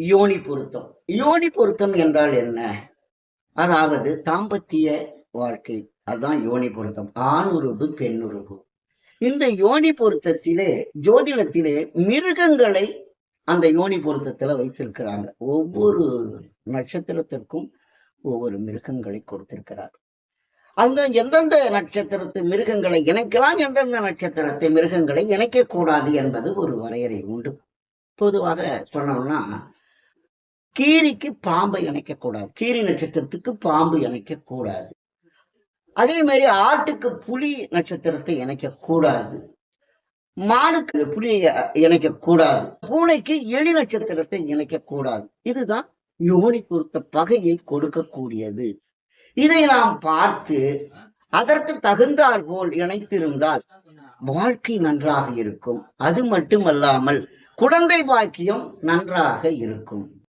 யோனி பொருத்தம். யோனி பொருத்தம் என்றால் என்ன? அதாவது தாம்பத்திய வாழ்க்கை. அதுதான் யோனி பொருத்தம். ஆணுருவு பெண்ணுருவு. இந்த யோனி பொருத்தத்திலே ஜோதிடத்திலே மிருகங்களை அந்த யோனி பொருத்தத்துல வைத்திருக்கிறாங்க. ஒவ்வொரு நட்சத்திரத்திற்கும் ஒவ்வொரு மிருகங்களை கொடுத்திருக்கிறார். அந்த எந்தெந்த நட்சத்திரத்து மிருகங்களை இணைக்கலாம், எந்தெந்த நட்சத்திரத்தை மிருகங்களை இணைக்கக்கூடாது என்பது ஒரு வரையறை உண்டு. பொதுவாக சொன்னோம்னா, கீரிக்கு பாம்பை இணைக்கக்கூடாது. கீரி நட்சத்திரத்துக்கு பாம்பு இணைக்கக்கூடாது. அதே மாதிரி ஆட்டுக்கு புலி நட்சத்திரத்தை இணைக்கக்கூடாது. மானுக்கு புலியை இணைக்கக்கூடாது. பூனைக்கு எலி நட்சத்திரத்தை இணைக்கக்கூடாது. இதுதான் யோனி பொருத்த பகையை கொடுக்கக்கூடியது. இதை நாம் பார்த்து அதற்கு தகுந்தாற் போல் இணைத்திருந்தால் வாழ்க்கை நன்றாக இருக்கும். அது மட்டுமல்லாமல் குழந்தை பாக்கியம் நன்றாக இருக்கும்.